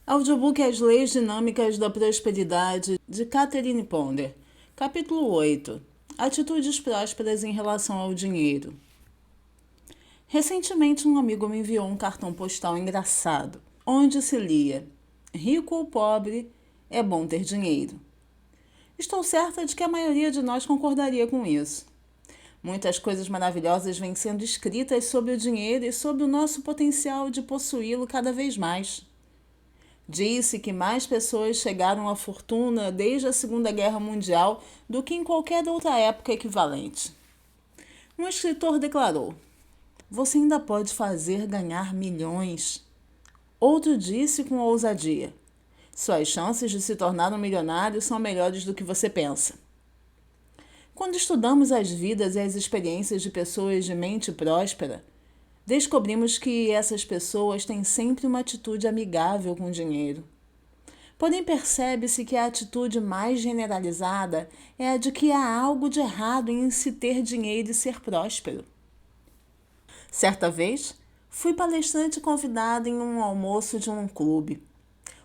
Audiobook As Leis Dinâmicas da Prosperidade, de Catherine Ponder. Capítulo 8. Atitudes prósperas em relação ao dinheiro. Recentemente, um amigo me enviou um cartão postal engraçado, onde se lia: rico ou pobre, é bom ter dinheiro. Estou certa de que a maioria de nós concordaria com isso. Muitas coisas maravilhosas vêm sendo escritas sobre o dinheiro e sobre o nosso potencial de possuí-lo cada vez mais. Disse que mais pessoas chegaram à fortuna desde a Segunda Guerra Mundial do que em qualquer outra época equivalente. Um escritor declarou: você ainda pode fazer ganhar milhões. Outro disse com ousadia: suas chances de se tornar um milionário são melhores do que você pensa. Quando estudamos as vidas e as experiências de pessoas de mente próspera, descobrimos que essas pessoas têm sempre uma atitude amigável com o dinheiro. Porém, percebe-se que a atitude mais generalizada é a de que há algo de errado em se ter dinheiro e ser próspero. Certa vez, fui palestrante convidada em um almoço de um clube.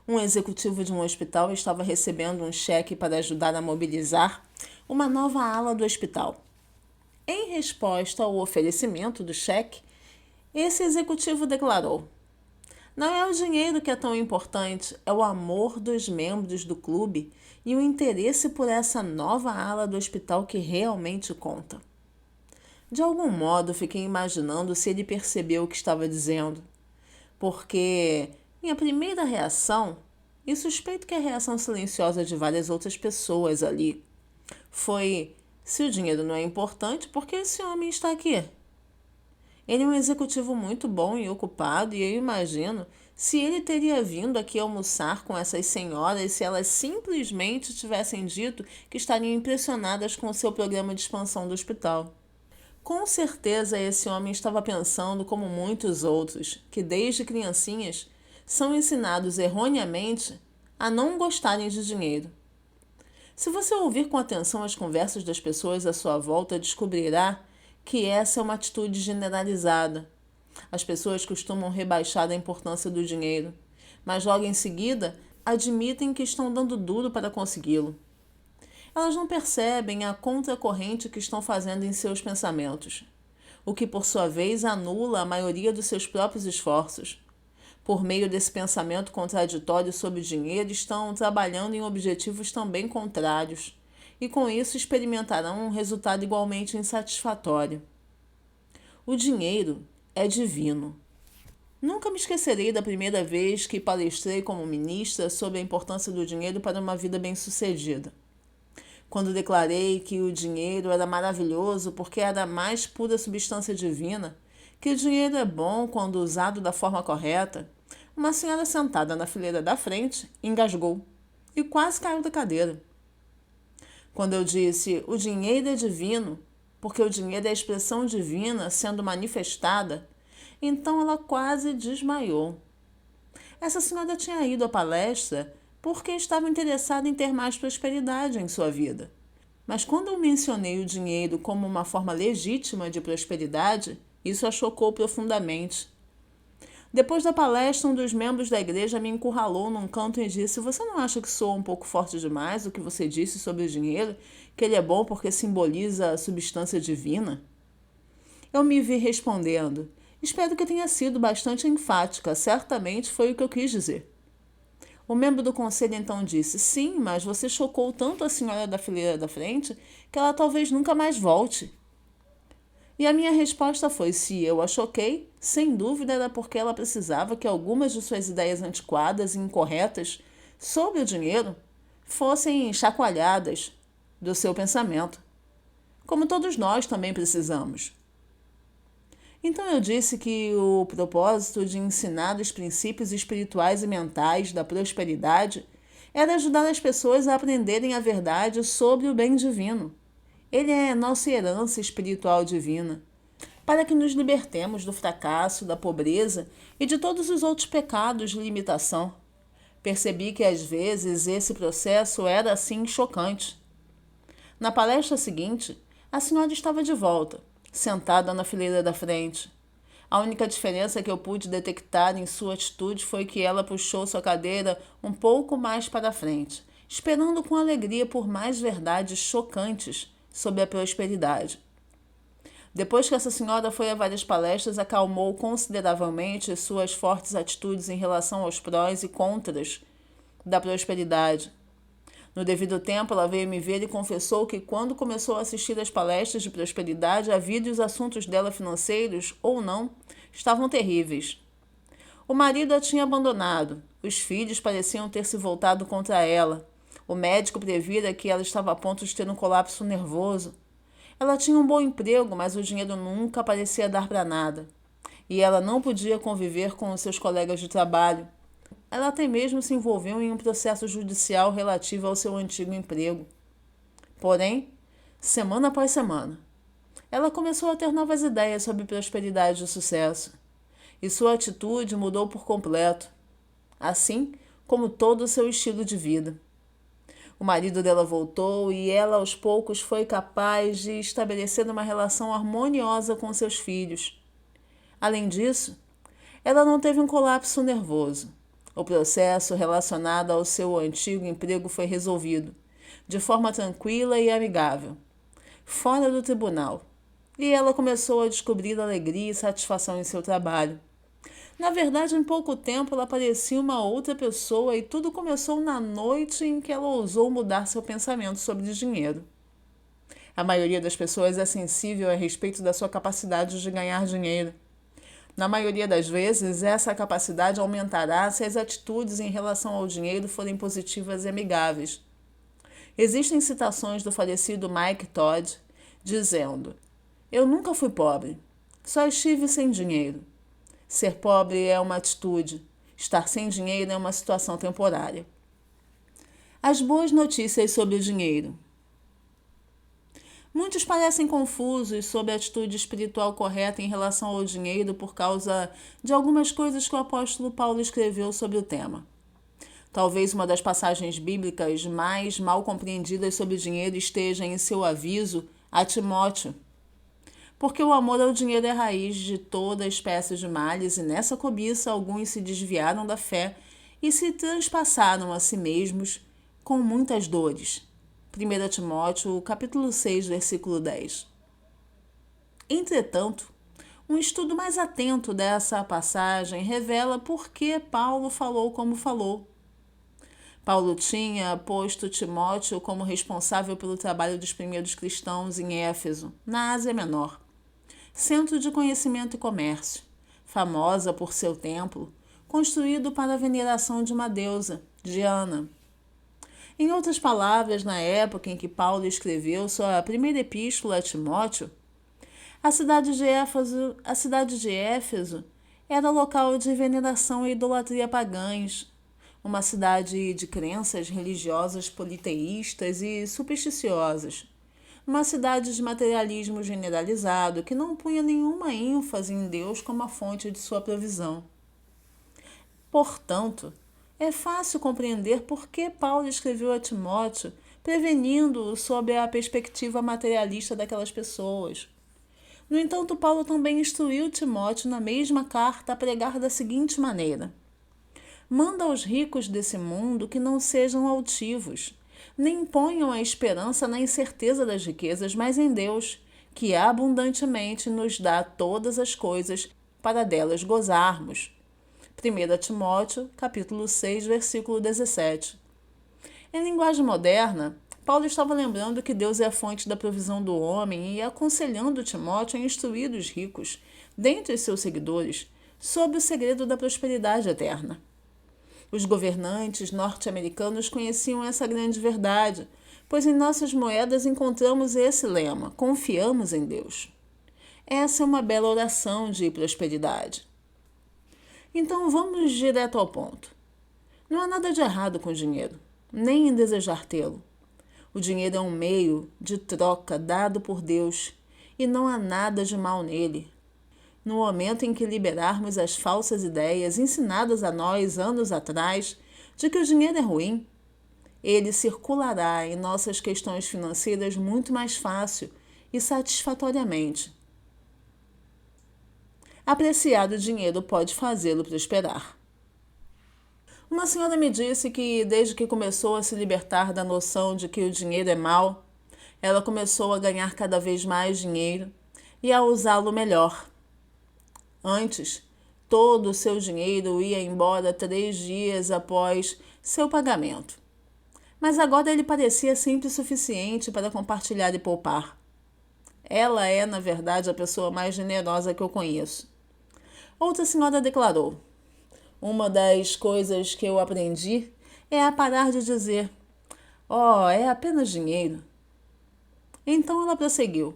Um executivo de um hospital estava recebendo um cheque para ajudar a mobilizar uma nova ala do hospital. Em resposta ao oferecimento do cheque, esse executivo declarou: não é o dinheiro que é tão importante, é o amor dos membros do clube e o interesse por essa nova ala do hospital que realmente conta. De algum modo, fiquei imaginando se ele percebeu o que estava dizendo, porque minha primeira reação, e suspeito que a reação silenciosa de várias outras pessoas ali, foi: se o dinheiro não é importante, por que esse homem está aqui? Ele é um executivo muito bom e ocupado, e eu imagino se ele teria vindo aqui almoçar com essas senhoras se elas simplesmente tivessem dito que estariam impressionadas com o seu programa de expansão do hospital. Com certeza esse homem estava pensando como muitos outros, que desde criancinhas são ensinados erroneamente a não gostarem de dinheiro. Se você ouvir com atenção as conversas das pessoas à sua volta, descobrirá que essa é uma atitude generalizada. As pessoas costumam rebaixar a importância do dinheiro, mas logo em seguida admitem que estão dando duro para consegui-lo. Elas não percebem a contracorrente que estão fazendo em seus pensamentos, o que por sua vez anula a maioria dos seus próprios esforços. Por meio desse pensamento contraditório sobre o dinheiro, estão trabalhando em objetivos também contrários, e com isso experimentarão um resultado igualmente insatisfatório. O dinheiro é divino. Nunca me esquecerei da primeira vez que palestrei como ministra sobre a importância do dinheiro para uma vida bem-sucedida. Quando declarei que o dinheiro era maravilhoso porque era a mais pura substância divina, que o dinheiro é bom quando usado da forma correta, uma senhora sentada na fileira da frente engasgou e quase caiu da cadeira. Quando eu disse: o dinheiro é divino, porque o dinheiro é a expressão divina sendo manifestada, então ela quase desmaiou. Essa senhora tinha ido à palestra porque estava interessada em ter mais prosperidade em sua vida. Mas quando eu mencionei o dinheiro como uma forma legítima de prosperidade, isso a chocou profundamente. Depois da palestra, um dos membros da igreja me encurralou num canto e disse: você não acha que soa um pouco forte demais o que você disse sobre o dinheiro, que ele é bom porque simboliza a substância divina? Eu me vi respondendo: espero que tenha sido bastante enfática, certamente foi o que eu quis dizer. O membro do conselho então disse: sim, mas você chocou tanto a senhora da fileira da frente que ela talvez nunca mais volte. E a minha resposta foi: se eu a choquei, sem dúvida era porque ela precisava que algumas de suas ideias antiquadas e incorretas sobre o dinheiro fossem chacoalhadas do seu pensamento, como todos nós também precisamos. Então eu disse que o propósito de ensinar os princípios espirituais e mentais da prosperidade era ajudar as pessoas a aprenderem a verdade sobre o bem divino. Ele é nossa herança espiritual divina, para que nos libertemos do fracasso, da pobreza e de todos os outros pecados de limitação. Percebi que às vezes esse processo era assim chocante. Na palestra seguinte, a senhora estava de volta, sentada na fileira da frente. A única diferença que eu pude detectar em sua atitude foi que ela puxou sua cadeira um pouco mais para a frente, esperando com alegria por mais verdades chocantes sobre a prosperidade. Depois que essa senhora foi a várias palestras, acalmou consideravelmente suas fortes atitudes em relação aos prós e contras da prosperidade. No devido tempo, ela veio me ver e confessou que quando começou a assistir às palestras de prosperidade, a vida e os assuntos dela financeiros, ou não, estavam terríveis. O marido a tinha abandonado, os filhos pareciam ter se voltado contra ela, o médico previra que ela estava a ponto de ter um colapso nervoso. Ela tinha um bom emprego, mas o dinheiro nunca parecia dar para nada. E ela não podia conviver com os seus colegas de trabalho. Ela até mesmo se envolveu em um processo judicial relativo ao seu antigo emprego. Porém, semana após semana, ela começou a ter novas ideias sobre prosperidade e sucesso. E sua atitude mudou por completo, assim como todo o seu estilo de vida. O marido dela voltou e ela, aos poucos, foi capaz de estabelecer uma relação harmoniosa com seus filhos. Além disso, ela não teve um colapso nervoso. O processo relacionado ao seu antigo emprego foi resolvido, de forma tranquila e amigável, fora do tribunal, e ela começou a descobrir alegria e satisfação em seu trabalho. Na verdade, em pouco tempo, ela parecia uma outra pessoa e tudo começou na noite em que ela ousou mudar seu pensamento sobre dinheiro. A maioria das pessoas é sensível a respeito da sua capacidade de ganhar dinheiro. Na maioria das vezes, essa capacidade aumentará se as atitudes em relação ao dinheiro forem positivas e amigáveis. Existem citações do falecido Mike Todd dizendo: "Eu nunca fui pobre, só estive sem dinheiro. Ser pobre é uma atitude, estar sem dinheiro é uma situação temporária." As boas notícias sobre o dinheiro. Muitos parecem confusos sobre a atitude espiritual correta em relação ao dinheiro por causa de algumas coisas que o apóstolo Paulo escreveu sobre o tema. Talvez uma das passagens bíblicas mais mal compreendidas sobre o dinheiro esteja em seu aviso a Timóteo. Porque o amor ao dinheiro é a raiz de toda espécie de males, e nessa cobiça alguns se desviaram da fé e se transpassaram a si mesmos com muitas dores. 1 Timóteo, capítulo 6, versículo 10. Entretanto, um estudo mais atento dessa passagem revela por que Paulo falou como falou. Paulo tinha posto Timóteo como responsável pelo trabalho dos primeiros cristãos em Éfeso, na Ásia Menor, centro de conhecimento e comércio, famosa por seu templo, construído para a veneração de uma deusa, Diana. Em outras palavras, na época em que Paulo escreveu sua primeira epístola a Timóteo, a cidade de Éfeso era local de veneração e idolatria pagãs, uma cidade de crenças religiosas politeístas e supersticiosas, uma cidade de materialismo generalizado que não punha nenhuma ênfase em Deus como a fonte de sua provisão. Portanto, é fácil compreender por que Paulo escreveu a Timóteo prevenindo-o sobre a perspectiva materialista daquelas pessoas. No entanto, Paulo também instruiu Timóteo na mesma carta a pregar da seguinte maneira: manda aos ricos desse mundo que não sejam altivos, nem ponham a esperança na incerteza das riquezas, mas em Deus, que abundantemente nos dá todas as coisas para delas gozarmos. 1 Timóteo, capítulo 6, versículo 17. Em linguagem moderna, Paulo estava lembrando que Deus é a fonte da provisão do homem e aconselhando Timóteo a instruir os ricos, dentre os seus seguidores, sobre o segredo da prosperidade eterna. Os governantes norte-americanos conheciam essa grande verdade, pois em nossas moedas encontramos esse lema: confiamos em Deus. Essa é uma bela oração de prosperidade. Então vamos direto ao ponto. Não há nada de errado com o dinheiro, nem em desejar tê-lo. O dinheiro é um meio de troca dado por Deus e não há nada de mal nele. No momento em que liberarmos as falsas ideias ensinadas a nós anos atrás de que o dinheiro é ruim, ele circulará em nossas questões financeiras muito mais fácil e satisfatoriamente. Apreciar o dinheiro pode fazê-lo prosperar. Uma senhora me disse que, desde que começou a se libertar da noção de que o dinheiro é mau, ela começou a ganhar cada vez mais dinheiro e a usá-lo melhor. Antes, todo o seu dinheiro ia embora 3 dias após seu pagamento. Mas agora ele parecia sempre suficiente para compartilhar e poupar. Ela é, na verdade, a pessoa mais generosa que eu conheço. Outra senhora declarou: uma das coisas que eu aprendi é a parar de dizer: "Oh, é apenas dinheiro." Então ela prosseguiu,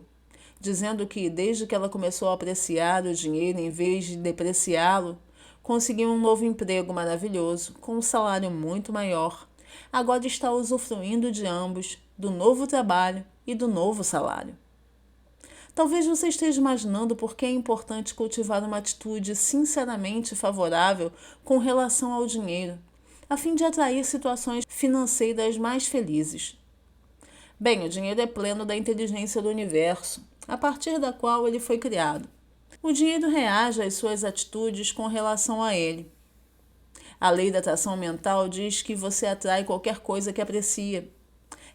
dizendo que desde que ela começou a apreciar o dinheiro em vez de depreciá-lo, conseguiu um novo emprego maravilhoso, com um salário muito maior. Agora está usufruindo de ambos, do novo trabalho e do novo salário. Talvez você esteja imaginando por que é importante cultivar uma atitude sinceramente favorável com relação ao dinheiro, a fim de atrair situações financeiras mais felizes. Bem, o dinheiro é pleno da inteligência do universo, a partir da qual ele foi criado. O dinheiro reage às suas atitudes com relação a ele. A lei da atração mental diz que você atrai qualquer coisa que aprecia,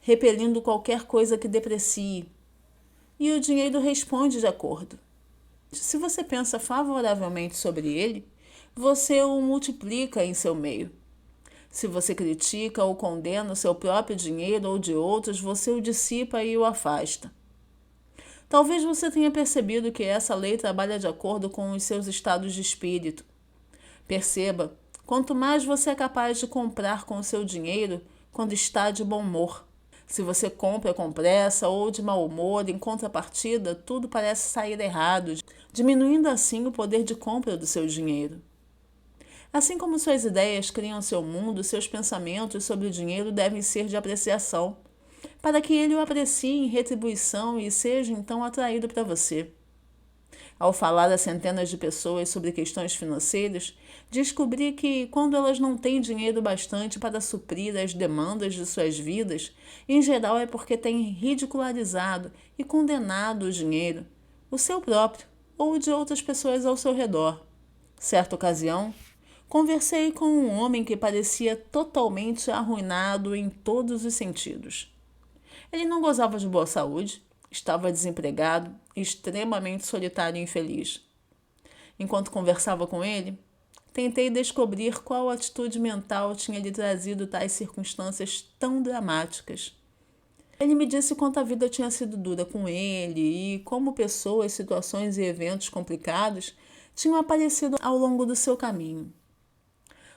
repelindo qualquer coisa que deprecie. E o dinheiro responde de acordo. Se você pensa favoravelmente sobre ele, você o multiplica em seu meio. Se você critica ou condena o seu próprio dinheiro ou de outros, você o dissipa e o afasta. Talvez você tenha percebido que essa lei trabalha de acordo com os seus estados de espírito. Perceba, quanto mais você é capaz de comprar com o seu dinheiro quando está de bom humor. Se você compra com pressa ou de mau humor, em contrapartida, tudo parece sair errado, diminuindo assim o poder de compra do seu dinheiro. Assim como suas ideias criam seu mundo, seus pensamentos sobre o dinheiro devem ser de apreciação, para que ele o aprecie em retribuição e seja então atraído para você. Ao falar a centenas de pessoas sobre questões financeiras, descobri que, quando elas não têm dinheiro bastante para suprir as demandas de suas vidas, em geral é porque têm ridicularizado e condenado o dinheiro, o seu próprio ou o de outras pessoas ao seu redor. Certa ocasião, conversei com um homem que parecia totalmente arruinado em todos os sentidos. Ele não gozava de boa saúde, estava desempregado, extremamente solitário e infeliz. Enquanto conversava com ele, tentei descobrir qual atitude mental tinha lhe trazido tais circunstâncias tão dramáticas. Ele me disse quanto a vida tinha sido dura com ele e como pessoas, situações e eventos complicados tinham aparecido ao longo do seu caminho.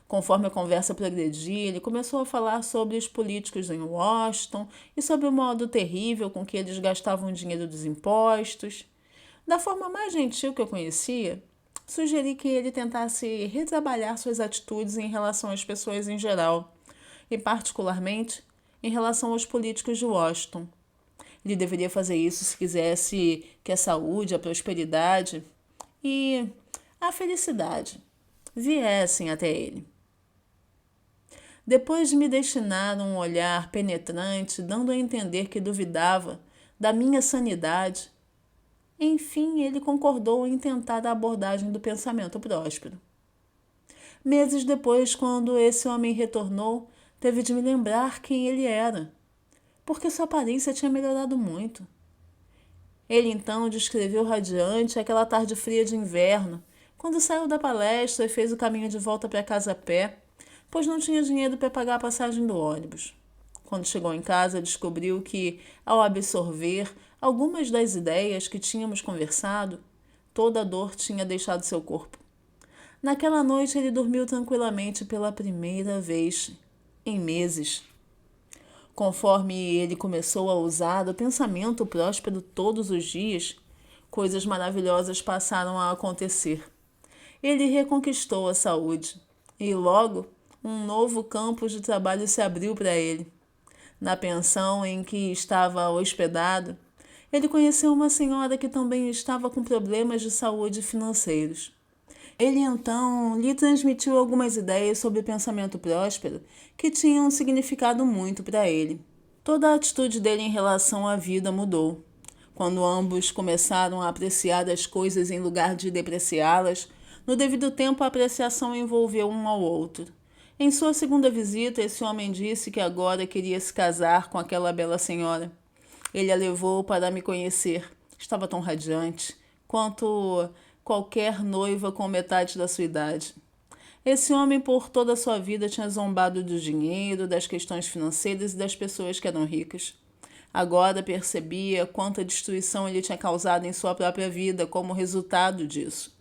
Conforme a conversa progredia, ele começou a falar sobre os políticos em Washington e sobre o modo terrível com que eles gastavam o dinheiro dos impostos. Da forma mais gentil que eu conhecia, sugeri que ele tentasse retrabalhar suas atitudes em relação às pessoas em geral, e particularmente em relação aos políticos de Washington. Ele deveria fazer isso se quisesse que a saúde, a prosperidade e a felicidade viessem até ele. Depois de me destinar um olhar penetrante, dando a entender que duvidava da minha sanidade, enfim, ele concordou em tentar a abordagem do pensamento próspero. Meses depois, quando esse homem retornou, teve de me lembrar quem ele era, porque sua aparência tinha melhorado muito. Ele então descreveu radiante aquela tarde fria de inverno, quando saiu da palestra e fez o caminho de volta para casa a pé, pois não tinha dinheiro para pagar a passagem do ônibus. Quando chegou em casa, descobriu que, ao absorver algumas das ideias que tínhamos conversado, toda a dor tinha deixado seu corpo. Naquela noite, ele dormiu tranquilamente pela primeira vez em meses. Conforme ele começou a usar o pensamento próspero todos os dias, coisas maravilhosas passaram a acontecer. Ele reconquistou a saúde e, logo, um novo campo de trabalho se abriu para ele. Na pensão em que estava hospedado, ele conheceu uma senhora que também estava com problemas de saúde financeiros. Ele então lhe transmitiu algumas ideias sobre pensamento próspero que tinham significado muito para ele. Toda a atitude dele em relação à vida mudou. Quando ambos começaram a apreciar as coisas em lugar de depreciá-las, no devido tempo a apreciação envolveu um ao outro. Em sua segunda visita, esse homem disse que agora queria se casar com aquela bela senhora. Ele a levou para me conhecer. Estava tão radiante quanto qualquer noiva com metade da sua idade. Esse homem, por toda a sua vida, tinha zombado do dinheiro, das questões financeiras e das pessoas que eram ricas. Agora percebia quanta destruição ele tinha causado em sua própria vida como resultado disso.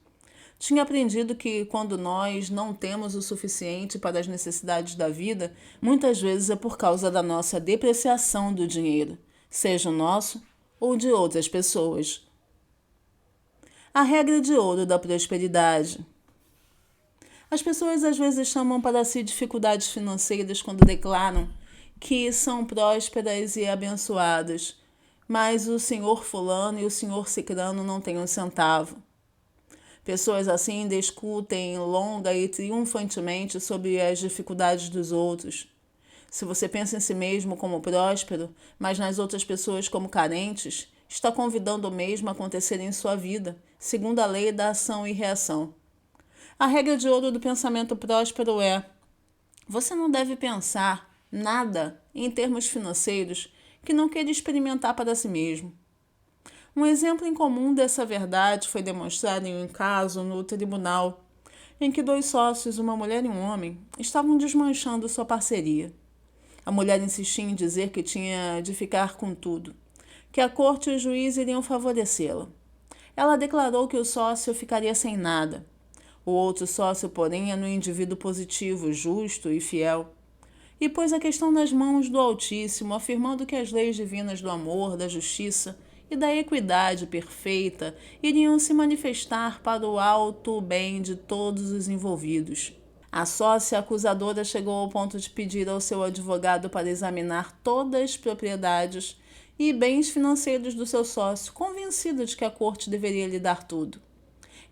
Tinha aprendido que quando nós não temos o suficiente para as necessidades da vida, muitas vezes é por causa da nossa depreciação do dinheiro, seja o nosso ou de outras pessoas. A regra de ouro da prosperidade. As pessoas às vezes chamam para si dificuldades financeiras quando declaram que são prósperas e abençoadas, mas o senhor fulano e o senhor cicrano não têm um centavo. Pessoas assim discutem longa e triunfantemente sobre as dificuldades dos outros. Se você pensa em si mesmo como próspero, mas nas outras pessoas como carentes, está convidando o mesmo a acontecer em sua vida, segundo a lei da ação e reação. A regra de ouro do pensamento próspero é: você não deve pensar nada em termos financeiros que não queira experimentar para si mesmo. Um exemplo incomum dessa verdade foi demonstrado em um caso no tribunal, em que dois sócios, uma mulher e um homem, estavam desmanchando sua parceria. A mulher insistia em dizer que tinha de ficar com tudo, que a corte e o juiz iriam favorecê-la. Ela declarou que o sócio ficaria sem nada. O outro sócio, porém, era um indivíduo positivo, justo e fiel, e pôs a questão nas mãos do Altíssimo, afirmando que as leis divinas do amor, da justiça e da equidade perfeita iriam se manifestar para o alto bem de todos os envolvidos. A sócia acusadora chegou ao ponto de pedir ao seu advogado para examinar todas as propriedades e bens financeiros do seu sócio, convencida de que a corte deveria lhe dar tudo.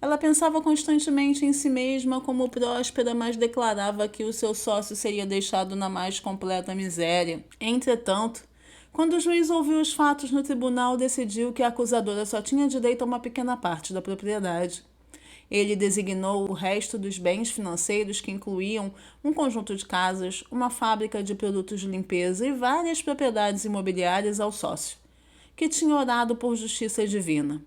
Ela pensava constantemente em si mesma como próspera, mas declarava que o seu sócio seria deixado na mais completa miséria. Entretanto, quando o juiz ouviu os fatos no tribunal, decidiu que a acusadora só tinha direito a uma pequena parte da propriedade. Ele designou o resto dos bens financeiros, que incluíam um conjunto de casas, uma fábrica de produtos de limpeza e várias propriedades imobiliárias ao sócio, que tinha orado por justiça divina.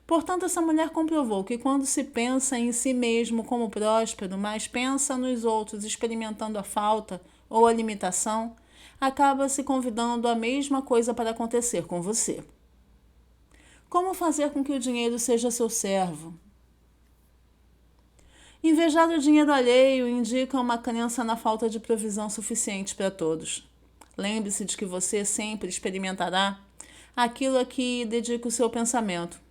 Portanto, essa mulher comprovou que quando se pensa em si mesmo como próspero, mas pensa nos outros experimentando a falta ou a limitação, acaba se convidando a mesma coisa para acontecer com você. Como fazer com que o dinheiro seja seu servo? Invejar o dinheiro alheio indica uma crença na falta de provisão suficiente para todos. Lembre-se de que você sempre experimentará aquilo a que dedica o seu pensamento.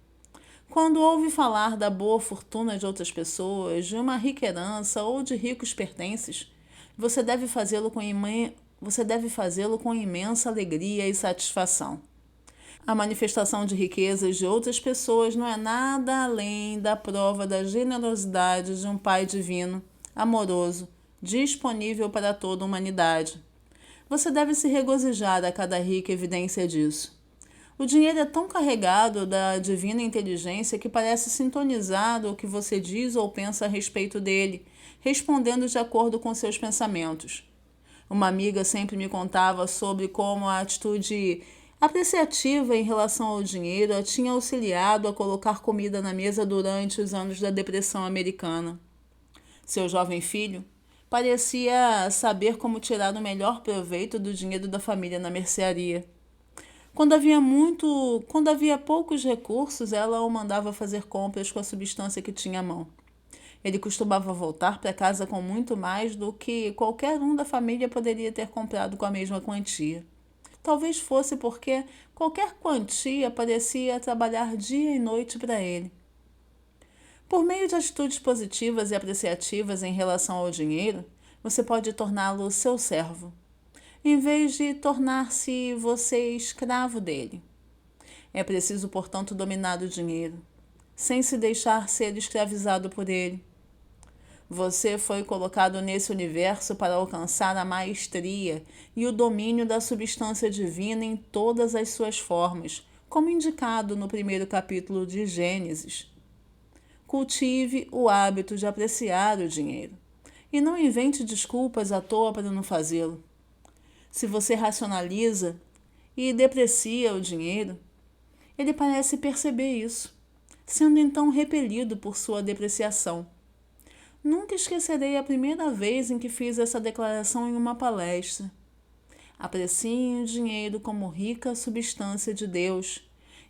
Quando ouve falar da boa fortuna de outras pessoas, de uma rica herança ou de ricos pertences, você deve fazê-lo com imensa alegria e satisfação. A manifestação de riquezas de outras pessoas não é nada além da prova da generosidade de um Pai divino, amoroso, disponível para toda a humanidade. Você deve se regozijar a cada rica evidência disso. O dinheiro é tão carregado da divina inteligência que parece sintonizado ao que você diz ou pensa a respeito dele, respondendo de acordo com seus pensamentos. Uma amiga sempre me contava sobre como a atitude apreciativa em relação ao dinheiro a tinha auxiliado a colocar comida na mesa durante os anos da Depressão Americana. Seu jovem filho parecia saber como tirar o melhor proveito do dinheiro da família na mercearia. Quando havia poucos recursos, ela o mandava fazer compras com a substância que tinha à mão. Ele costumava voltar para casa com muito mais do que qualquer um da família poderia ter comprado com a mesma quantia. Talvez fosse porque qualquer quantia parecia trabalhar dia e noite para ele. Por meio de atitudes positivas e apreciativas em relação ao dinheiro, você pode torná-lo seu servo, em vez de tornar-se você escravo dele. É preciso, portanto, dominar o dinheiro, sem se deixar ser escravizado por ele. Você foi colocado nesse universo para alcançar a maestria e o domínio da substância divina em todas as suas formas, como indicado no primeiro capítulo de Gênesis. Cultive o hábito de apreciar o dinheiro e não invente desculpas à toa para não fazê-lo. Se você racionaliza e deprecia o dinheiro, ele parece perceber isso, sendo então repelido por sua depreciação. Nunca esquecerei a primeira vez em que fiz essa declaração em uma palestra. Apreciem o dinheiro como rica substância de Deus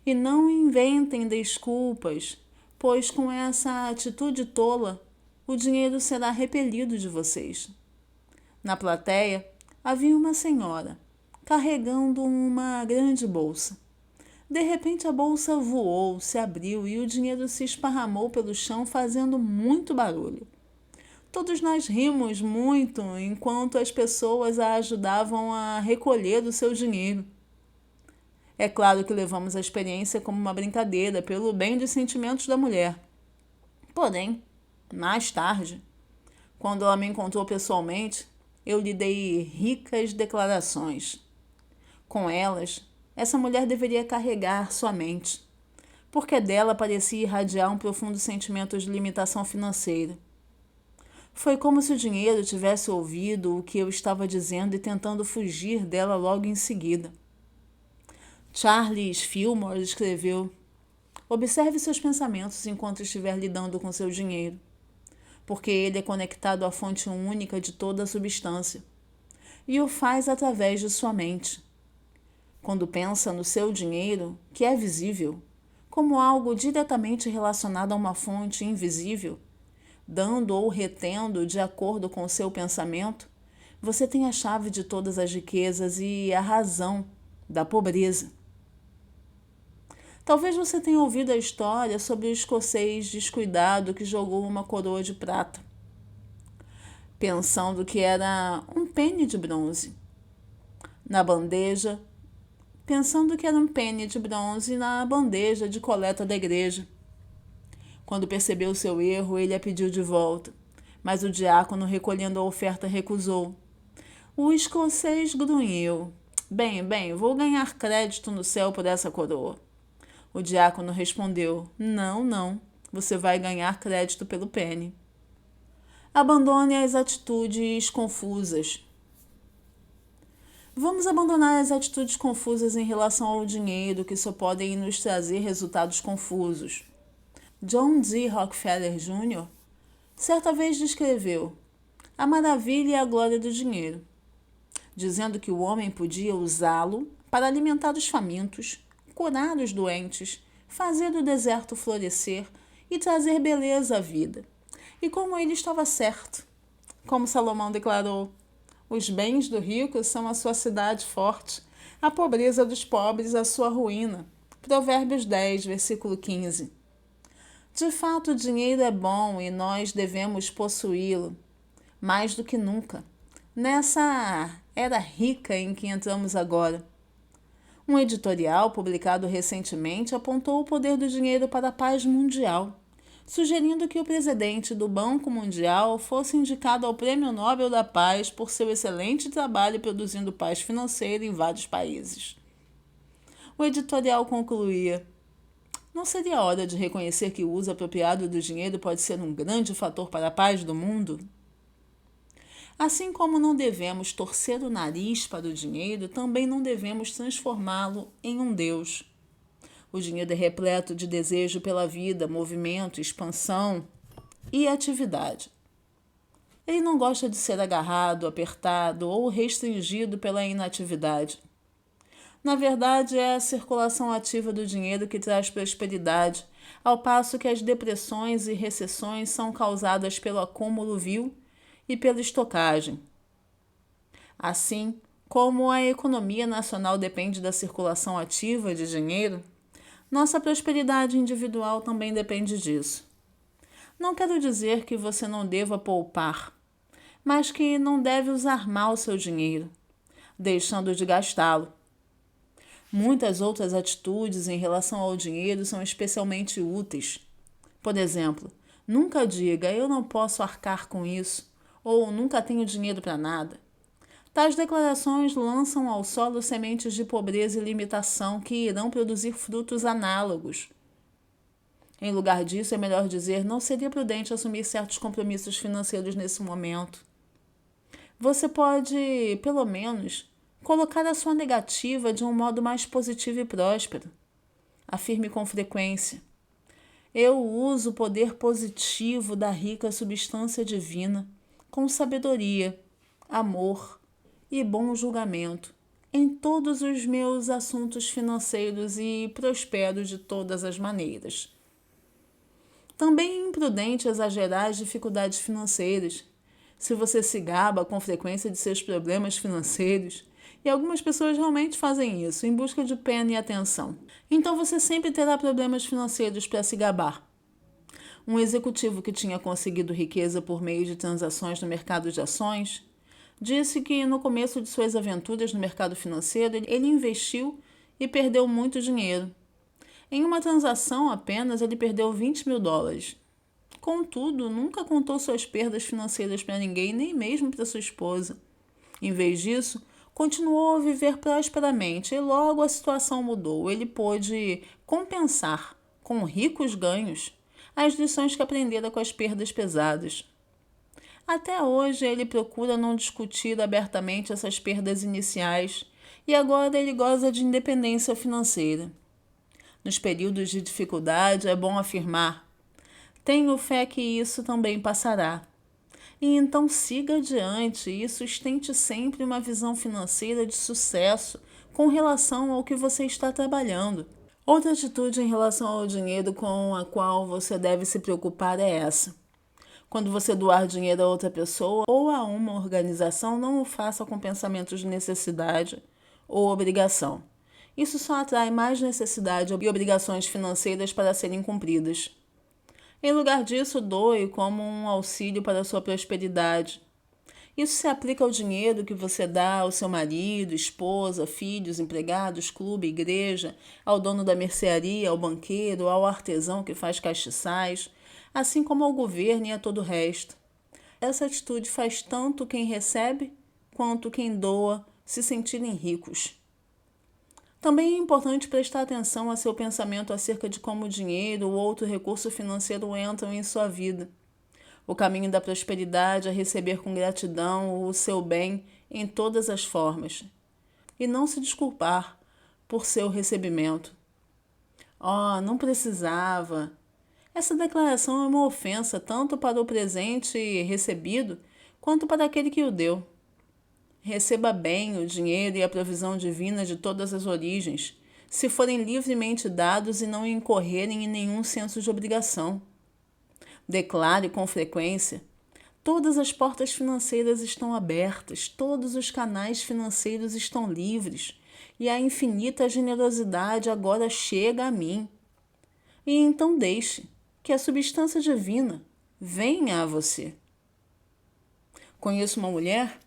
e não inventem desculpas, pois com essa atitude tola, o dinheiro será repelido de vocês. Na plateia, havia uma senhora, carregando uma grande bolsa. De repente a bolsa voou, se abriu e o dinheiro se esparramou pelo chão fazendo muito barulho. Todos nós rimos muito enquanto as pessoas a ajudavam a recolher o seu dinheiro. É claro que levamos a experiência como uma brincadeira pelo bem dos sentimentos da mulher. Porém, mais tarde, quando ela me encontrou pessoalmente, eu lhe dei ricas declarações. Com elas, essa mulher deveria carregar sua mente, porque dela parecia irradiar um profundo sentimento de limitação financeira. Foi como se o dinheiro tivesse ouvido o que eu estava dizendo e tentando fugir dela logo em seguida. Charles Fillmore escreveu: observe seus pensamentos enquanto estiver lidando com seu dinheiro, porque ele é conectado à fonte única de toda a substância, e o faz através de sua mente. Quando pensa no seu dinheiro, que é visível, como algo diretamente relacionado a uma fonte invisível, dando ou retendo de acordo com o seu pensamento, você tem a chave de todas as riquezas e a razão da pobreza. Talvez você tenha ouvido a história sobre o escocês descuidado que jogou uma coroa de prata, pensando que era um penne de bronze na bandeja de coleta da igreja. Quando percebeu seu erro, ele a pediu de volta, mas o diácono, recolhendo a oferta, recusou. O escocês grunhiu: Bem, vou ganhar crédito no céu por essa coroa. O diácono respondeu: Não, você vai ganhar crédito pelo penne. Abandone as atitudes confusas. Vamos abandonar as atitudes confusas em relação ao dinheiro, que só podem nos trazer resultados confusos. John D. Rockefeller Jr. certa vez descreveu a maravilha e a glória do dinheiro, dizendo que o homem podia usá-lo para alimentar os famintos, curar os doentes, fazer do deserto florescer e trazer beleza à vida. E como ele estava certo, como Salomão declarou: os bens do rico são a sua cidade forte, a pobreza dos pobres a sua ruína. Provérbios 10, versículo 15. De fato, o dinheiro é bom e nós devemos possuí-lo, mais do que nunca, nessa era rica em que entramos agora. Um editorial publicado recentemente apontou o poder do dinheiro para a paz mundial, sugerindo que o presidente do Banco Mundial fosse indicado ao Prêmio Nobel da Paz por seu excelente trabalho produzindo paz financeira em vários países. O editorial concluía: não seria hora de reconhecer que o uso apropriado do dinheiro pode ser um grande fator para a paz do mundo? Assim como não devemos torcer o nariz para o dinheiro, também não devemos transformá-lo em um Deus. O dinheiro é repleto de desejo pela vida, movimento, expansão e atividade. Ele não gosta de ser agarrado, apertado ou restringido pela inatividade. Na verdade, é a circulação ativa do dinheiro que traz prosperidade, ao passo que as depressões e recessões são causadas pelo acúmulo vil e pela estocagem. Assim, como a economia nacional depende da circulação ativa de dinheiro, nossa prosperidade individual também depende disso. Não quero dizer que você não deva poupar, mas que não deve usar mal seu dinheiro, deixando de gastá-lo. Muitas outras atitudes em relação ao dinheiro são especialmente úteis. Por exemplo, nunca diga: eu não posso arcar com isso, ou nunca tenho dinheiro para nada. Tais declarações lançam ao solo sementes de pobreza e limitação que irão produzir frutos análogos. Em lugar disso, é melhor dizer, não seria prudente assumir certos compromissos financeiros nesse momento. Você pode, pelo menos, colocar a sua negativa de um modo mais positivo e próspero. Afirme com frequência: eu uso o poder positivo da rica substância divina com sabedoria, amor e bom julgamento em todos os meus assuntos financeiros e prospero de todas as maneiras. Também é imprudente exagerar as dificuldades financeiras. Se você se gaba com frequência de seus problemas financeiros, e algumas pessoas realmente fazem isso, em busca de pena e atenção, então você sempre terá problemas financeiros para se gabar. Um executivo que tinha conseguido riqueza por meio de transações no mercado de ações disse que no começo de suas aventuras no mercado financeiro ele investiu e perdeu muito dinheiro. Em uma transação apenas ele perdeu $20.000. Contudo, nunca contou suas perdas financeiras para ninguém, nem mesmo para sua esposa. Em vez disso, continuou a viver prosperamente e logo a situação mudou. Ele pôde compensar com ricos ganhos as lições que aprendera com as perdas pesadas. Até hoje ele procura não discutir abertamente essas perdas iniciais e agora ele goza de independência financeira. Nos períodos de dificuldade é bom afirmar: tenho fé que isso também passará. E então siga adiante e sustente sempre uma visão financeira de sucesso com relação ao que você está trabalhando. Outra atitude em relação ao dinheiro com a qual você deve se preocupar é essa. Quando você doar dinheiro a outra pessoa ou a uma organização, não o faça com pensamentos de necessidade ou obrigação. Isso só atrai mais necessidade e obrigações financeiras para serem cumpridas. Em lugar disso, doe como um auxílio para a sua prosperidade. Isso se aplica ao dinheiro que você dá ao seu marido, esposa, filhos, empregados, clube, igreja, ao dono da mercearia, ao banqueiro, ao artesão que faz castiçais, assim como ao governo e a todo o resto. Essa atitude faz tanto quem recebe quanto quem doa se sentirem ricos. Também é importante prestar atenção a seu pensamento acerca de como o dinheiro ou outro recurso financeiro entram em sua vida. O caminho da prosperidade é receber com gratidão o seu bem em todas as formas e não se desculpar por seu recebimento. Oh, não precisava. Essa declaração é uma ofensa tanto para o presente recebido quanto para aquele que o deu. Receba bem o dinheiro e a provisão divina de todas as origens, se forem livremente dados e não incorrerem em nenhum senso de obrigação. Declare com frequência: todas as portas financeiras estão abertas, todos os canais financeiros estão livres, e a infinita generosidade agora chega a mim. E então deixe que a substância divina venha a você. Conheço uma mulher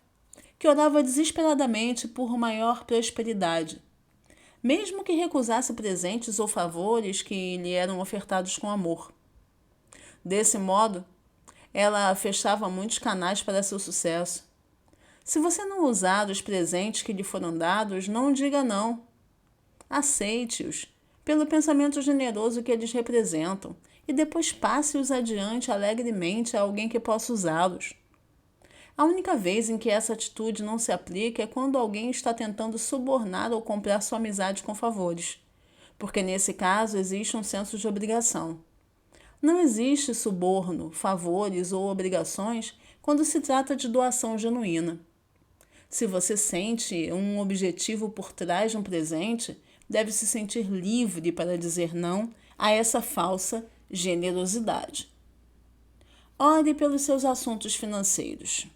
que orava desesperadamente por maior prosperidade, mesmo que recusasse presentes ou favores que lhe eram ofertados com amor. Desse modo, ela fechava muitos canais para seu sucesso. Se você não usar os presentes que lhe foram dados, não diga não. Aceite-os pelo pensamento generoso que eles representam e depois passe-os adiante alegremente a alguém que possa usá-los. A única vez em que essa atitude não se aplica é quando alguém está tentando subornar ou comprar sua amizade com favores, porque nesse caso existe um senso de obrigação. Não existe suborno, favores ou obrigações quando se trata de doação genuína. Se você sente um objetivo por trás de um presente, deve se sentir livre para dizer não a essa falsa generosidade. Ore pelos seus assuntos financeiros.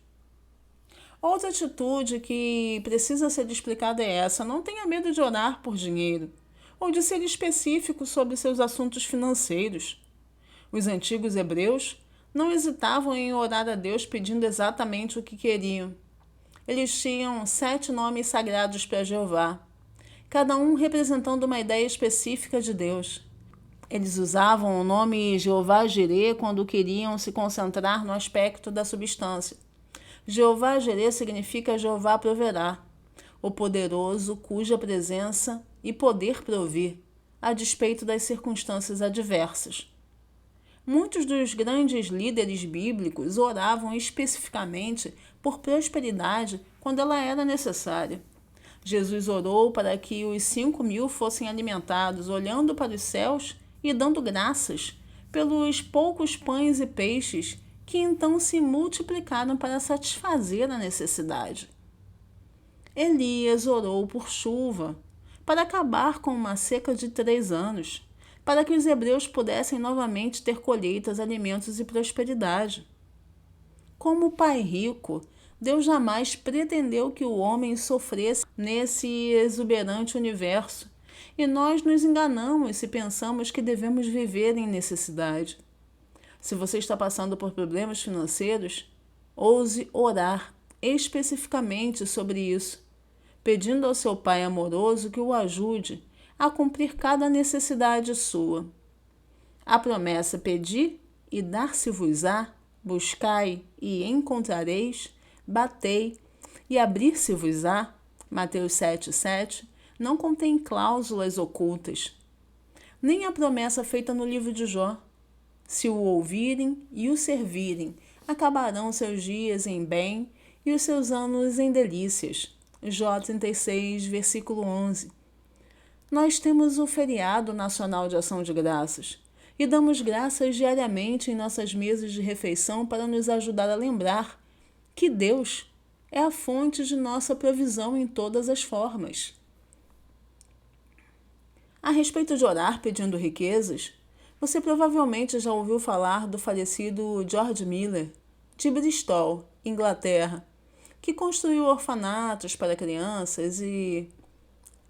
Outra atitude que precisa ser explicada é essa: não tenha medo de orar por dinheiro ou de ser específico sobre seus assuntos financeiros. Os antigos hebreus não hesitavam em orar a Deus pedindo exatamente o que queriam. Eles tinham 7 nomes sagrados para Jeová, cada um representando uma ideia específica de Deus. Eles usavam o nome Jeová Jirê quando queriam se concentrar no aspecto da substância, Jeová Jireh significa Jeová proverá, o poderoso cuja presença e poder provir, a despeito das circunstâncias adversas. Muitos dos grandes líderes bíblicos oravam especificamente por prosperidade quando ela era necessária. Jesus orou para que os 5.000 fossem alimentados, olhando para os céus e dando graças pelos poucos pães e peixes que então se multiplicaram para satisfazer a necessidade. Elias orou por chuva, para acabar com uma seca de 3 anos, para que os hebreus pudessem novamente ter colheitas, alimentos e prosperidade. Como Pai rico, Deus jamais pretendeu que o homem sofresse nesse exuberante universo, e nós nos enganamos se pensamos que devemos viver em necessidade. Se você está passando por problemas financeiros, ouse orar especificamente sobre isso, pedindo ao seu Pai amoroso que o ajude a cumprir cada necessidade sua. A promessa pedi e dar-se-vos-á, buscai e encontrareis, batei e abrir-se-vos-á, Mateus 7,7, não contém cláusulas ocultas. Nem a promessa feita no livro de Jó. Se o ouvirem e o servirem, acabarão seus dias em bem e os seus anos em delícias. Jó 36, versículo 11. Nós temos o feriado nacional de ação de graças e damos graças diariamente em nossas mesas de refeição para nos ajudar a lembrar que Deus é a fonte de nossa provisão em todas as formas. A respeito de orar pedindo riquezas, você provavelmente já ouviu falar do falecido George Miller, de Bristol, Inglaterra, que construiu orfanatos para crianças e,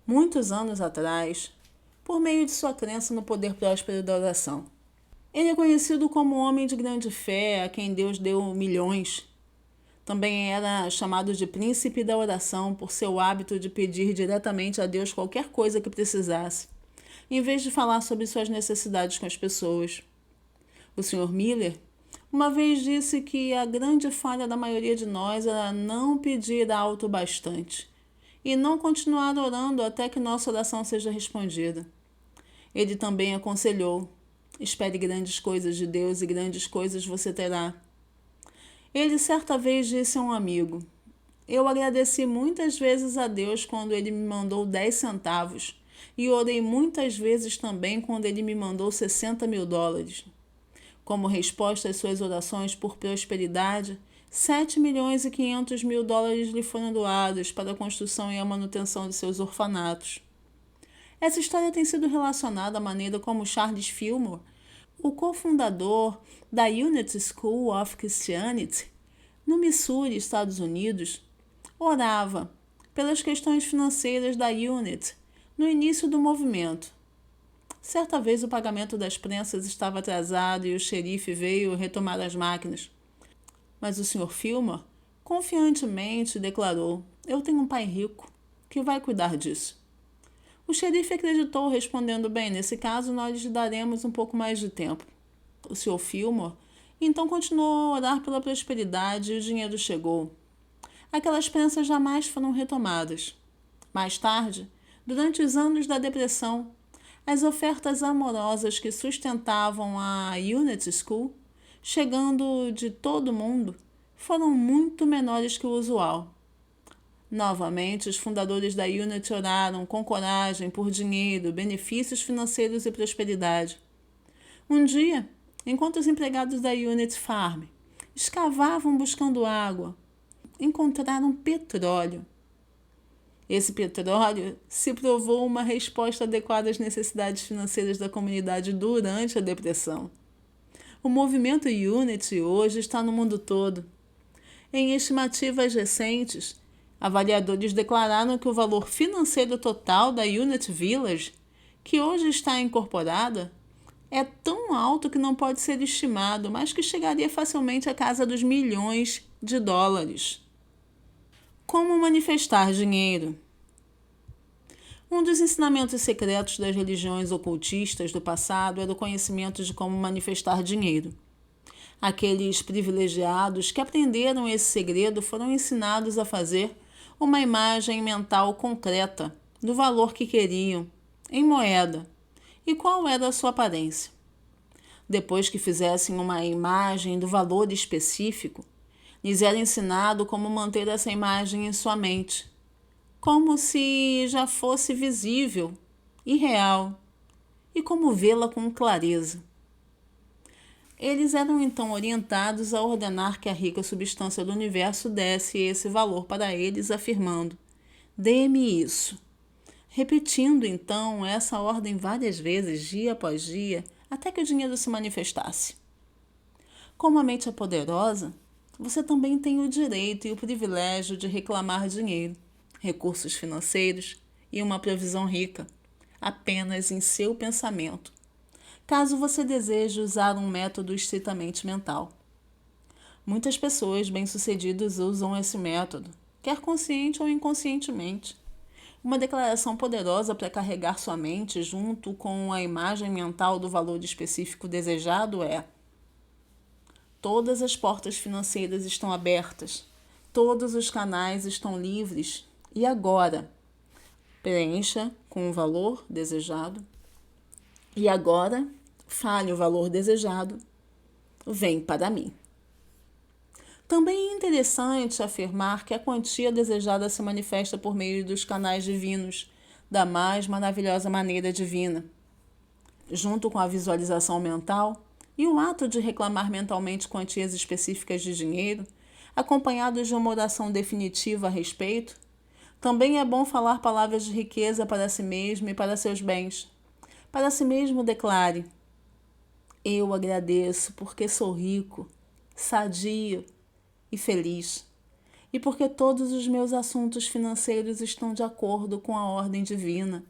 muitos anos atrás, por meio de sua crença no poder próspero da oração. Ele é conhecido como homem de grande fé, a quem Deus deu milhões. Também era chamado de príncipe da oração por seu hábito de pedir diretamente a Deus qualquer coisa que precisasse, em vez de falar sobre suas necessidades com as pessoas. O Sr. Miller uma vez disse que a grande falha da maioria de nós era não pedir alto bastante e não continuar orando até que nossa oração seja respondida. Ele também aconselhou: espere grandes coisas de Deus e grandes coisas você terá. Ele certa vez disse a um amigo: eu agradeci muitas vezes a Deus quando ele me mandou 10 centavos e orei muitas vezes também quando ele me mandou $60.000. Como resposta às suas orações por prosperidade, $7.500.000 lhe foram doados para a construção e a manutenção de seus orfanatos. Essa história tem sido relacionada à maneira como Charles Fillmore, o cofundador da Unity School of Christianity, no Missouri, Estados Unidos, orava pelas questões financeiras da Unity no início do movimento. Certa vez o pagamento das prensas estava atrasado e o xerife veio retomar as máquinas. Mas o Sr. Fillmore confiantemente declarou: eu tenho um pai rico que vai cuidar disso. O xerife acreditou, respondendo: bem, nesse caso nós lhe daremos um pouco mais de tempo. O Sr. Fillmore então continuou a orar pela prosperidade e o dinheiro chegou. Aquelas prensas jamais foram retomadas. Mais tarde, durante os anos da depressão, as ofertas amorosas que sustentavam a Unity School, chegando de todo o mundo, foram muito menores que o usual. Novamente, os fundadores da Unity oraram com coragem por dinheiro, benefícios financeiros e prosperidade. Um dia, enquanto os empregados da Unity Farm escavavam buscando água, encontraram petróleo. Esse petróleo se provou uma resposta adequada às necessidades financeiras da comunidade durante a depressão. O movimento Unity hoje está no mundo todo. Em estimativas recentes, avaliadores declararam que o valor financeiro total da Unity Village, que hoje está incorporada, é tão alto que não pode ser estimado, mas que chegaria facilmente à casa dos $milhões. Como manifestar dinheiro? Um dos ensinamentos secretos das religiões ocultistas do passado era o conhecimento de como manifestar dinheiro. Aqueles privilegiados que aprenderam esse segredo foram ensinados a fazer uma imagem mental concreta do valor que queriam, em moeda, e qual era a sua aparência. Depois que fizessem uma imagem do valor específico, lhes era ensinado como manter essa imagem em sua mente, como se já fosse visível e real, e como vê-la com clareza. Eles eram então orientados a ordenar que a rica substância do universo desse esse valor para eles, afirmando: "Dê-me isso", repetindo então essa ordem várias vezes, dia após dia, até que o dinheiro se manifestasse. Como a mente é poderosa, você também tem o direito e o privilégio de reclamar dinheiro, recursos financeiros e uma provisão rica, apenas em seu pensamento, caso você deseje usar um método estritamente mental. Muitas pessoas bem-sucedidas usam esse método, quer consciente ou inconscientemente. Uma declaração poderosa para carregar sua mente junto com a imagem mental do valor específico desejado é: todas as portas financeiras estão abertas, todos os canais estão livres, e agora? Preencha com o valor desejado. E agora, fale o valor desejado. Vem para mim. Também é interessante afirmar que a quantia desejada se manifesta por meio dos canais divinos, da mais maravilhosa maneira divina. Junto com a visualização mental e o ato de reclamar mentalmente quantias específicas de dinheiro, acompanhados de uma oração definitiva a respeito, também é bom falar palavras de riqueza para si mesmo e para seus bens. Para si mesmo, declare: "Eu agradeço porque sou rico, sadio e feliz, e porque todos os meus assuntos financeiros estão de acordo com a ordem divina.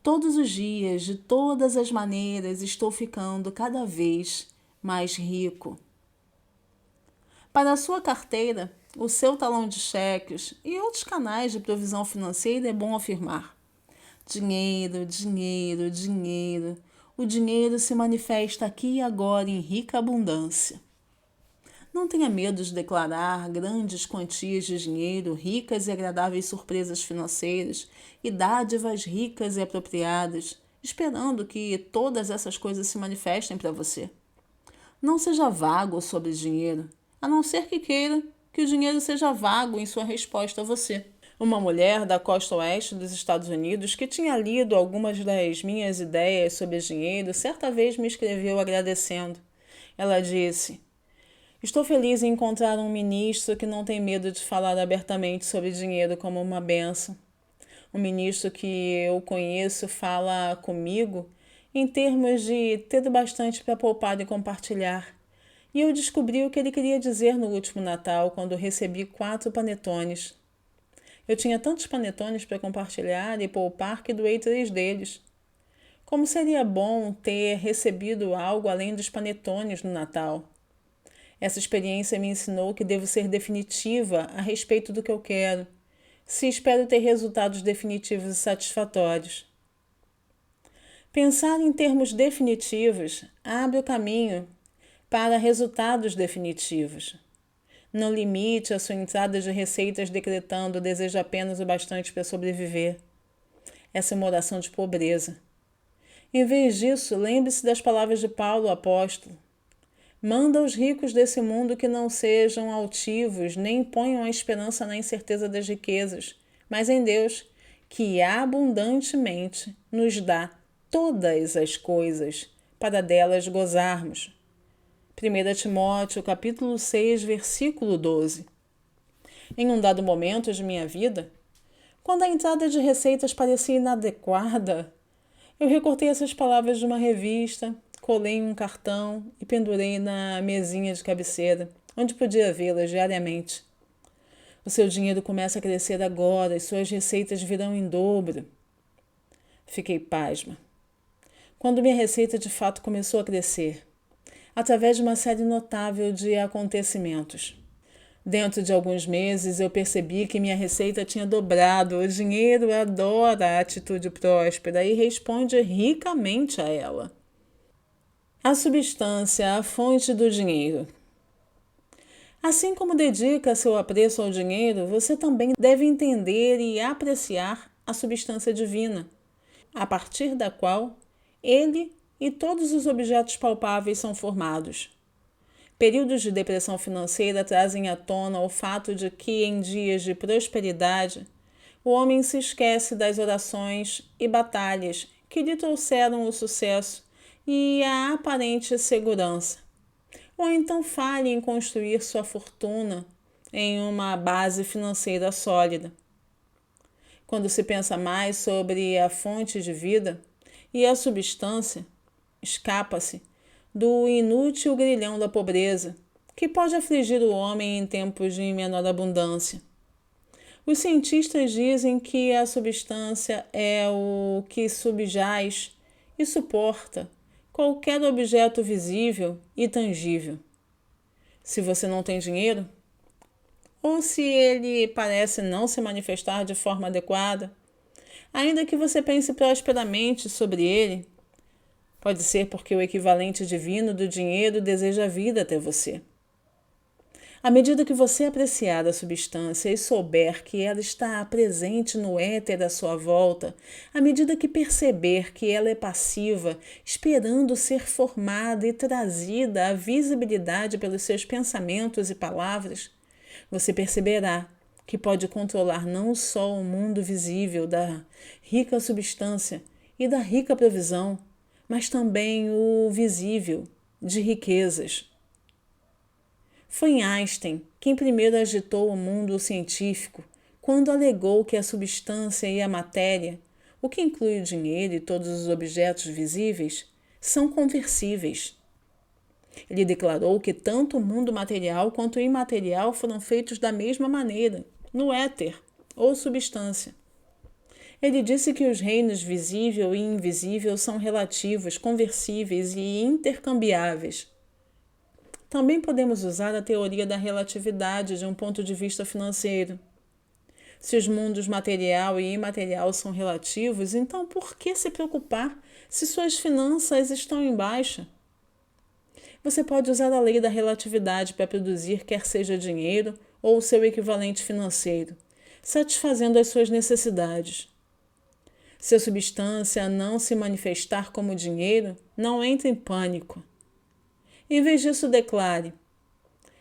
Todos os dias, de todas as maneiras, estou ficando cada vez mais rico." Para a sua carteira, o seu talão de cheques e outros canais de provisão financeira é bom afirmar: dinheiro, dinheiro, dinheiro. O dinheiro se manifesta aqui e agora em rica abundância. Não tenha medo de declarar grandes quantias de dinheiro, ricas e agradáveis surpresas financeiras e dádivas ricas e apropriadas, esperando que todas essas coisas se manifestem para você. Não seja vago sobre dinheiro, a não ser que queira que o dinheiro seja vago em sua resposta a você. Uma mulher da costa oeste dos Estados Unidos, que tinha lido algumas das minhas ideias sobre dinheiro, certa vez me escreveu agradecendo. Ela disse: "Estou feliz em encontrar um ministro que não tem medo de falar abertamente sobre dinheiro como uma bênção. O ministro que eu conheço fala comigo em termos de ter bastante para poupar e compartilhar. E eu descobri o que ele queria dizer no último Natal, quando recebi 4 panetones. Eu tinha tantos panetones para compartilhar e poupar que doei 3 deles. Como seria bom ter recebido algo além dos panetones no Natal. Essa experiência me ensinou que devo ser definitiva a respeito do que eu quero, se espero ter resultados definitivos e satisfatórios. Pensar em termos definitivos abre o caminho para resultados definitivos. Não limite a sua entrada de receitas decretando desejo apenas o bastante para sobreviver. Essa é uma oração de pobreza. Em vez disso, lembre-se das palavras de Paulo, o apóstolo. Manda aos ricos desse mundo que não sejam altivos, nem ponham a esperança na incerteza das riquezas, mas em Deus, que abundantemente nos dá todas as coisas, para delas gozarmos. 1 Timóteo, capítulo 6, versículo 12. Em um dado momento de minha vida, quando a entrada de receitas parecia inadequada, eu recortei essas palavras de uma revista, colei em um cartão e pendurei na mesinha de cabeceira, onde podia vê-las diariamente. O seu dinheiro começa a crescer agora e suas receitas virão em dobro. Fiquei pasma. Quando minha receita de fato começou a crescer, através de uma série notável de acontecimentos. Dentro de alguns meses, eu percebi que minha receita tinha dobrado. O dinheiro adora a atitude próspera e responde ricamente a ela. A substância, a fonte do dinheiro. Assim como dedica seu apreço ao dinheiro, você também deve entender e apreciar a substância divina, a partir da qual ele e todos os objetos palpáveis são formados. Períodos de depressão financeira trazem à tona o fato de que, em dias de prosperidade, o homem se esquece das orações e batalhas que lhe trouxeram o sucesso e a aparente segurança, ou então falha em construir sua fortuna em uma base financeira sólida. Quando se pensa mais sobre a fonte de vida e a substância, escapa-se do inútil grilhão da pobreza, que pode afligir o homem em tempos de menor abundância. Os cientistas dizem que a substância é o que subjaz e suporta qualquer objeto visível e tangível. Se você não tem dinheiro, ou se ele parece não se manifestar de forma adequada, ainda que você pense prosperamente sobre ele, pode ser porque o equivalente divino do dinheiro deseja a vida até você. À medida que você apreciar a substância e souber que ela está presente no éter à sua volta, à medida que perceber que ela é passiva, esperando ser formada e trazida à visibilidade pelos seus pensamentos e palavras, você perceberá que pode controlar não só o mundo visível da rica substância e da rica provisão, mas também o visível de riquezas. Foi Einstein quem primeiro agitou o mundo científico quando alegou que a substância e a matéria, o que inclui o dinheiro e todos os objetos visíveis, são conversíveis. Ele declarou que tanto o mundo material quanto o imaterial foram feitos da mesma maneira, no éter ou substância. Ele disse que os reinos visível e invisível são relativos, conversíveis e intercambiáveis. Também podemos usar a teoria da relatividade de um ponto de vista financeiro. Se os mundos material e imaterial são relativos, então por que se preocupar se suas finanças estão em baixa? Você pode usar a lei da relatividade para produzir quer seja dinheiro ou o seu equivalente financeiro, satisfazendo as suas necessidades. Se a substância não se manifestar como dinheiro, não entre em pânico. Em vez disso, declare: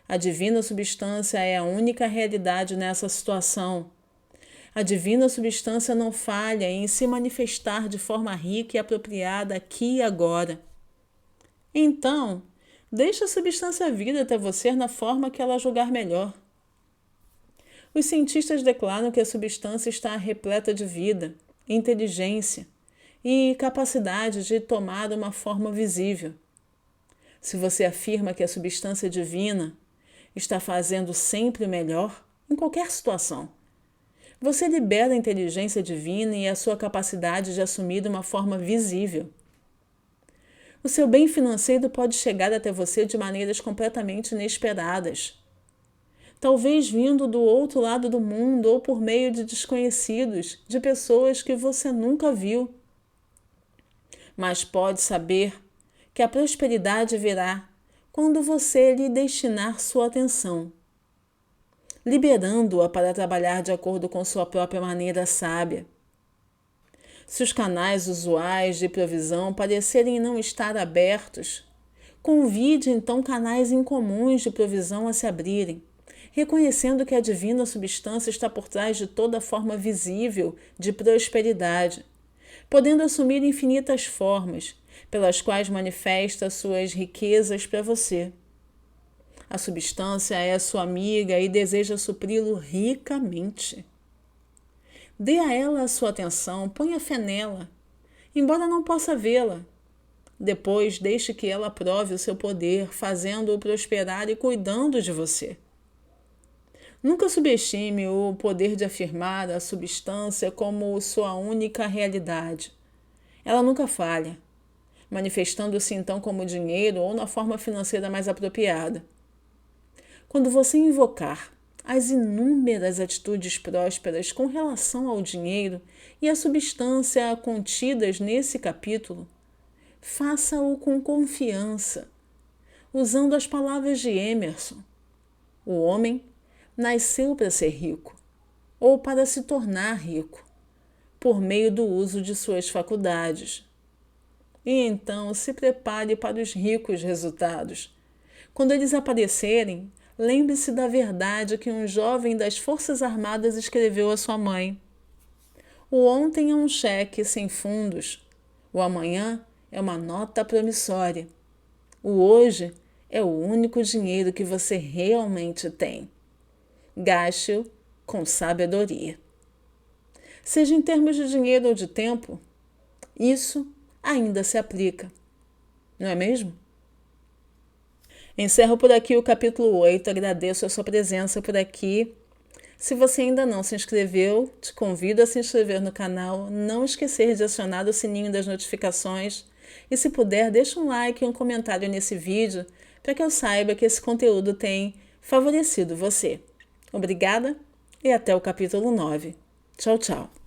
a divina substância é a única realidade nessa situação. A divina substância não falha em se manifestar de forma rica e apropriada aqui e agora. Então, deixe a substância vir até você na forma que ela julgar melhor. Os cientistas declaram que a substância está repleta de vida, inteligência e capacidade de tomar uma forma visível. Se você afirma que a substância divina está fazendo sempre o melhor, em qualquer situação, você libera a inteligência divina e a sua capacidade de assumir uma forma visível. O seu bem financeiro pode chegar até você de maneiras completamente inesperadas. Talvez vindo do outro lado do mundo ou por meio de desconhecidos, de pessoas que você nunca viu. Mas pode saber que a prosperidade virá quando você lhe destinar sua atenção, liberando-a para trabalhar de acordo com sua própria maneira sábia. Se os canais usuais de provisão parecerem não estar abertos, convide então canais incomuns de provisão a se abrirem, reconhecendo que a divina substância está por trás de toda forma visível de prosperidade, podendo assumir infinitas formas, pelas quais manifesta suas riquezas para você. A substância é sua amiga e deseja supri-lo ricamente. Dê a ela a sua atenção, ponha fé nela, embora não possa vê-la. Depois, deixe que ela prove o seu poder, fazendo-o prosperar e cuidando de você. Nunca subestime o poder de afirmar a substância como sua única realidade. Ela nunca falha, manifestando-se então como dinheiro ou na forma financeira mais apropriada. Quando você invocar as inúmeras atitudes prósperas com relação ao dinheiro e à substância contidas nesse capítulo, Faça-o com confiança, usando as palavras de Emerson. O homem nasceu para ser rico, ou para se tornar rico, por meio do uso de suas faculdades. E então se prepare para os ricos resultados. Quando eles aparecerem, lembre-se da verdade que um jovem das Forças Armadas escreveu à sua mãe. O ontem é um cheque sem fundos. O amanhã é uma nota promissória. O hoje é o único dinheiro que você realmente tem. Gaste-o com sabedoria. Seja em termos de dinheiro ou de tempo, isso ainda se aplica. Não é mesmo? Encerro por aqui o capítulo 8. Agradeço a sua presença por aqui. Se você ainda não se inscreveu, te convido a se inscrever no canal, não esquecer de acionar o sininho das notificações e, se puder, deixa um like e um comentário nesse vídeo para que eu saiba que esse conteúdo tem favorecido você. Obrigada e até o capítulo 9. Tchau, tchau.